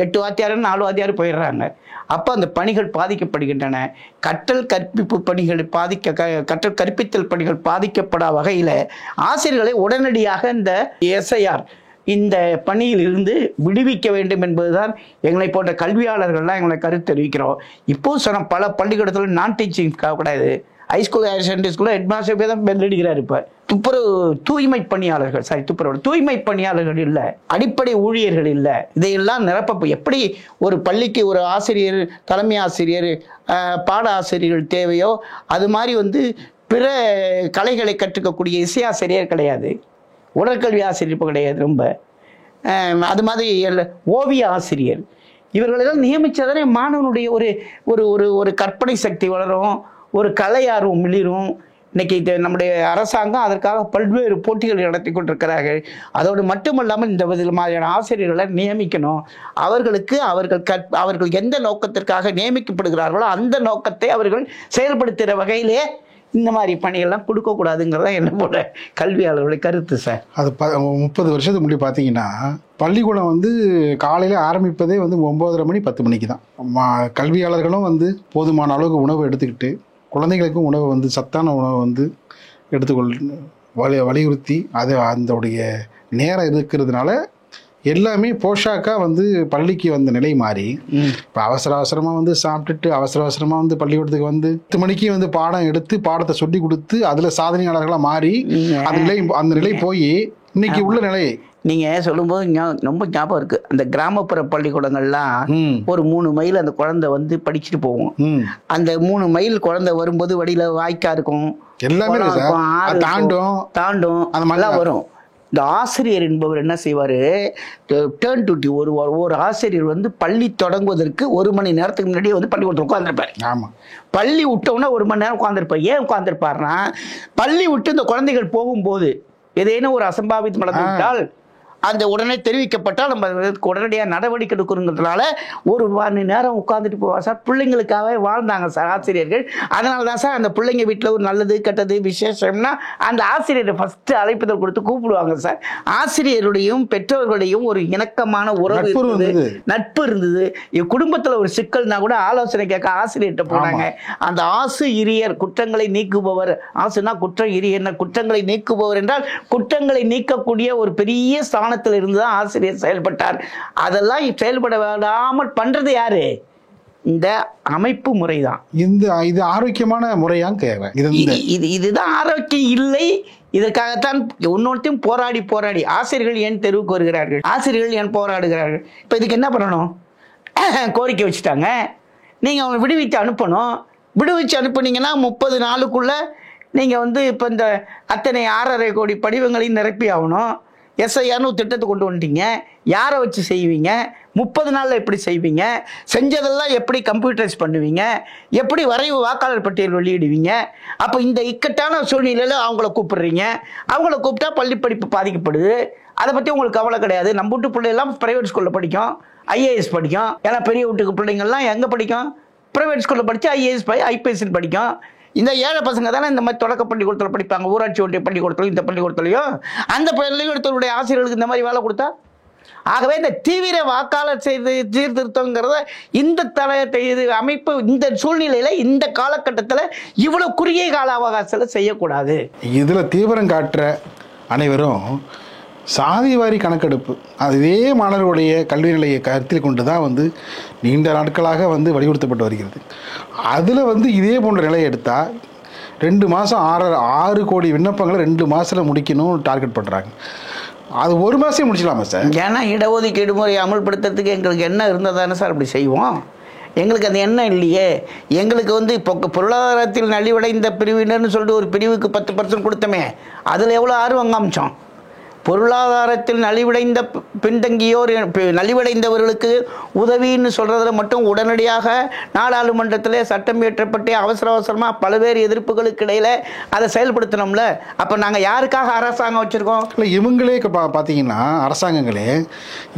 8 வாத்தியார் 4 வாத்தியார் போயிடுறாங்க. அப்போ அந்த பணிகள் பாதிக்கப்படுகின்றன. கற்றல் கற்பிப்பு பணிகள் கற்றல் கற்பித்தல் பணிகள் பாதிக்கப்படாத வகையில் ஆசிரியர்களை உடனடியாக இந்த எஸ்ஐஆர் இந்த பணியில் இருந்து விடுவிக்க வேண்டும் என்பதுதான் எங்களை போன்ற கல்வியாளர்கள்லாம் எங்களை கருத்து தெரிவிக்கிறோம். இப்போ சொன்ன பல பள்ளிக்கூடத்தில் நான் டீச்சிங் கிடையாது, ஹைஸ்கூல் ஹையர் செகண்டரி ஸ்கூலில் ஹெட்மாஸ்டர் தான் பெல் அடிக்கிறார். இப்போ துப்புரவு தூய்மை பணியாளர்கள், தூய்மை பணியாளர்கள் இல்லை, அடிப்படை ஊழியர்கள் இல்லை. இதையெல்லாம் நிரப்ப எப்படி ஒரு பள்ளிக்கு ஒரு ஆசிரியர், தலைமை ஆசிரியர், பாட ஆசிரியர்கள் தேவையோ அது மாதிரி பிற கலைகளை கற்றுக்கக்கூடிய இசையாசிரியர் கிடையாது, உடற்கல்வி ஆசிரியர் கிடையாது, ரொம்ப அது மாதிரி ஓவிய ஆசிரியர், இவர்களெல்லாம் நியமித்தாதானே மாணவனுடைய ஒரு ஒரு ஒரு ஒரு கற்பனை சக்தி வளரும், ஒரு கலை ஆர்வம் மிளிரும். இன்னைக்கு நம்முடைய அரசாங்கம் அதற்காக பல்வேறு போட்டிகள் நடத்தி கொண்டிருக்கிறார்கள். அதோடு மட்டுமல்லாமல் இந்த மாதிரியான ஆசிரியர்களை நியமிக்கணும். அவர்களுக்கு அவர்கள் எந்த நோக்கத்திற்காக நியமிக்கப்படுகிறார்களோ அந்த நோக்கத்தை அவர்கள் செயல்படுத்துகிற வகையிலே இந்த மாதிரி பணிகள்லாம் கொடுக்கக்கூடாதுங்கிறதா என்னோட கல்வியாளர்களுடைய கருத்து சார். அது 30 வருஷத்துக்கு முன்னாடி பார்த்தீங்கன்னா பள்ளிக்கூடம் காலையில் ஆரம்பிப்பதே 9:30 மணி 10 மணிக்கு தான். கல்வியாளர்களும் போதுமான அளவுக்கு உணவு எடுத்துக்கிட்டு குழந்தைகளுக்கும் உணவு சத்தான உணவு வலியுறுத்தி அது அதோடைய நேரம் இருக்கிறதுனால எல்லாமே போஷாக்காக பள்ளிக்கு வந்த நிலை மாறி இப்போ அவசரமாக சாப்பிட்டுட்டு அவசரமாக பள்ளிக்கூடத்துக்கு 10 மணிக்கு பாடம் எடுத்து பாடத்தை சொல்லி கொடுத்து அதில் சாதனையாளர்களாக மாறி அந்த நிலை போய் இன்னைக்கு உள்ள நிலை நீங்கள் சொல்லும்போது ரொம்ப ஞாபகம் இருக்குது. அந்த கிராமப்புற பள்ளிக்கூடங்கள்லாம் ஒரு 3 மைல் அந்த குழந்தை படிச்சுட்டு போகும். அந்த 3 மைல் குழந்தை வரும்போது வழியில் வாய்க்கா இருக்கும், எல்லாமே தாண்டும் அந்த மாதிரிலாம் வரும். இந்த ஆசிரியர் என்பவர் என்ன செய்வார், டேர்ன் டியூட்டி ஒரு ஆசிரியர் பள்ளி தொடங்குவதற்கு 1 மணி நேரத்துக்கு முன்னாடியே பள்ளிக்கூடத்தில் உட்காந்துருப்பார். ஆமாம், பள்ளி விட்டவுடனே 1 மணி நேரம் உட்காந்துருப்பார். ஏன் உட்காந்துருப்பாருன்னா, பள்ளி விட்டு இந்த குழந்தைகள் போகும்போது ஏதேனும் ஒரு அசம்பாவிதம் நடந்துவிட்டால் அந்த உடனே தெரிவிக்கப்பட்டால் நம்ம உடனடியாக நடவடிக்கை எடுக்கணுங்கிறதுனால 1 மணி நேரம் உட்காந்துட்டு போவார் சார். பிள்ளைங்களுக்காகவே வாழ்ந்தாங்க சார் ஆசிரியர்கள். அதனால தான் சார் அந்த பிள்ளைங்க வீட்டில் ஒரு நல்லது கெட்டது விசேஷம்னா அந்த ஆசிரியரை ஃபஸ்ட்டு அழைப்புதல் கொடுத்து கூப்பிடுவாங்க சார். ஆசிரியருடையும் பெற்றோர்களுடையும் ஒரு இணக்கமான உறவு இருந்தது, நட்பு இருந்தது. குடும்பத்தில் ஒரு சிக்கல்னா கூட ஆலோசனை கேட்க ஆசிரியர்கிட்ட போனாங்க. அந்த ஆசிரியர் குற்றங்களை நீக்குபவர், ஆசுனா குற்றம், இரியர் குற்றங்களை நீக்குபவர் என்றால் குற்றங்களை நீக்கக்கூடிய ஒரு பெரிய இருந்துதான் ஆசிரியர் செயல்பட்டார். அதெல்லாம் செயல்பட விடாமல் பண்றது யாரு? இந்த அமைப்பு முறைதான். இது ஆரோக்கியமான முறையா கேட்கிறேன். இதுதான் ஆரோக்கியம் இல்லை. இதற்காகத்தான் இன்னொருத்தையும் போராடி ஆசிரியர்கள் ஏன் தெருவுக்கு வருகிறார்கள், ஆசிரியர்கள் ஏன் போராடுகிறார்கள்? இப்ப இதுக்கு என்ன பண்ணணும்? கோரிக்கை வச்சுட்டாங்க, நீங்க அவங்க விடுவித்து அனுப்பணும். விடுவிச்சு அனுப்புனீங்கன்னா 30 நாளுக்குள்ள நீங்க இப்ப இந்த அத்தனை 6.5 கோடி படிவங்களையும் நிரப்பி ஆகணும். எஸ்ஐஆர்னு திட்டத்தை கொண்டு வந்துட்டீங்க, யாரை வச்சு செய்வீங்க? 30 நாளில் எப்படி செய்வீங்க? செஞ்சதெல்லாம் எப்படி கம்ப்யூட்டரைஸ் பண்ணுவீங்க? எப்படி வரைவு வாக்காளர் பட்டியல் வெளியிடுவீங்க? அப்போ இந்த இக்கட்டான சூழ்நிலையில் அவங்கள கூப்பிடுறீங்க. அவங்கள கூப்பிட்டா பள்ளி படிப்பு பாதிக்கப்படுது. அதை பற்றி உங்களுக்கு கவலை கிடையாது. நம்ம வீட்டு பிள்ளைகள்லாம் ப்ரைவேட் ஸ்கூலில் படிக்கும், ஐஏஎஸ் படிக்கும். ஏன்னா பெரிய வீட்டுக்கு பிள்ளைங்கள்லாம் எங்கே படிக்கும்? ப்ரைவேட் ஸ்கூலில் படித்து ஐஏஎஸ் ஐபிஎஸ்ன்னு படிக்கும். இந்த ஏழை பசங்க தானே இந்த மாதிரி தொடக்க பள்ளிக்கூடத்தில் படிப்பாங்க, ஊராட்சி ஒன்றிய பள்ளிக்கூடத்திலும் இந்த பள்ளிக்கூடத்துலையும். அந்த பள்ளிக்கூடத்தினுடைய ஆசிரியர்களுக்கு இந்த மாதிரி வேலை கொடுத்தா, ஆகவே இந்த தீவிர வாக்காளர் சீர்திருத்தங்கிறத இந்த அமைப்பு இந்த சூழ்நிலையில இந்த காலகட்டத்தில் இவ்வளவு குறுகிய கால அவகாசத்தில் செய்யக்கூடாது. இதுல தீவிரம் காட்டுற அனைவரும் சாதிவாரி கணக்கெடுப்பு அதே மாணவர்களுடைய கல்வி நிலையை கருத்தில் கொண்டு தான் நீண்ட நாட்களாக வலியுறுத்தப்பட்டு வருகிறது. அதில் இதே போன்ற நிலையை எடுத்தால் 2 மாதம் 6 கோடி விண்ணப்பங்களை 2 மாதத்தில் முடிக்கணும் டார்கெட் பண்ணுறாங்க. அது 1 மாதம் முடிச்சலாமா சார்? ஏன்னா இடஒதுக்கீடு முறை அமல்படுத்துறதுக்கு எங்களுக்கு என்ன இருந்ததானே சார் அப்படி செய்வோம். எங்களுக்கு அந்த எண்ணம் இல்லையே. எங்களுக்கு இப்போ பொருளாதாரத்தில் நலிவடைந்த பிரிவினர்னு சொல்லிட்டு ஒரு பிரிவுக்கு 10% கொடுத்தோமே, அதில் எவ்வளோ ஆர்வம் காமிச்சோம்? பொருளாதாரத்தில் நலிவடைந்த பின்தங்கியோர் நலிவடைந்தவர்களுக்கு உதவின்னு சொல்றதுல மட்டும் உடனடியாக நாடாளுமன்றத்தில் சட்டம் இயற்றப்பட்டு அவசரமாக பல்வேறு எதிர்ப்புகளுக்கு இடையில அதை செயல்படுத்தணும்ல. அப்ப நாங்க யாருக்காக அரசாங்கம் வச்சிருக்கோம்? இல்லை இவங்களே பார்த்தீங்கன்னா அரசாங்கங்களே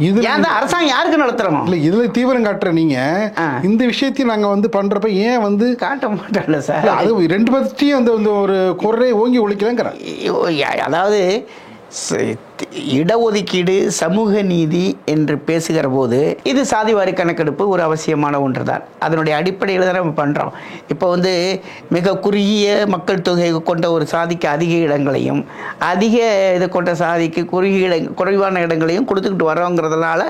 இது அரசாங்கம் யாருக்கு நடத்துறோம்? இல்லை இதுல தீவிரம் காட்டுற நீங்க இந்த விஷயத்தையும் நாங்க வந்து பண்றப்ப ஏன் வந்து காட்ட மாட்டோம்ல சார்? அது ரெண்டு பத்தியும் அந்த ஒரு குறையை ஓங்கி ஒழிக்கலங்கிற. அதாவது இடஒதுக்கீடு சமூக நீதி என்று பேசுகிற போது இது சாதிவாரி கணக்கெடுப்பு ஒரு அவசியமான ஒன்று தான். அதனுடைய அடிப்படையில் தான் நம்ம பண்ணுறோம். இப்போ வந்து மிக குறுகிய மக்கள் தொகை கொண்ட ஒரு சாதிக்கு அதிக இடங்களையும் அதிக இது கொண்ட சாதிக்கு குறைவான இடங்களையும் கொடுத்துக்கிட்டு வரோங்கிறதுனால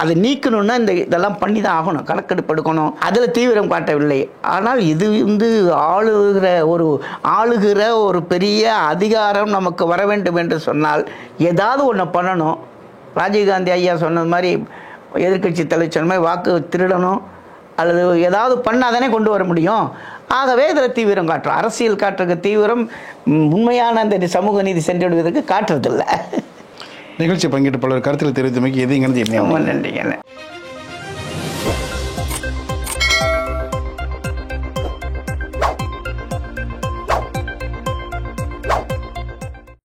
அதை நீக்கணும்னா இதெல்லாம் பண்ணி தான் ஆகணும். கணக்கெடுப்பு எடுக்கணும். அதில் தீவிரம் காட்டவில்லை. ஆனால் இது வந்து ஆளுகிற ஒரு பெரிய அதிகாரம் நமக்கு வர வேண்டும் என்று சொன்னால் ஏதாவது ஒன்று பண்ணணும். ராஜீவ்காந்தி ஐயா சொன்னது மாதிரி, எதிர்கட்சி தலைவர் சொன்ன மாதிரி வாக்கு திருடணும் அல்லது ஏதாவது பண்ணாதானே கொண்டு வர முடியும். ஆகவே இதில் தீவிரம் காட்டுறோம். அரசியல் காட்டுறதுக்கு தீவிரம் உண்மையான அந்த சமூக நீதி சென்றடைவதற்கு காட்டுறதில்லை. நிகழ்ச்சி பங்கேற்று பலர் கருத்தில் தெரிவித்தமைக்கு எது ரொம்ப நன்றிங்க.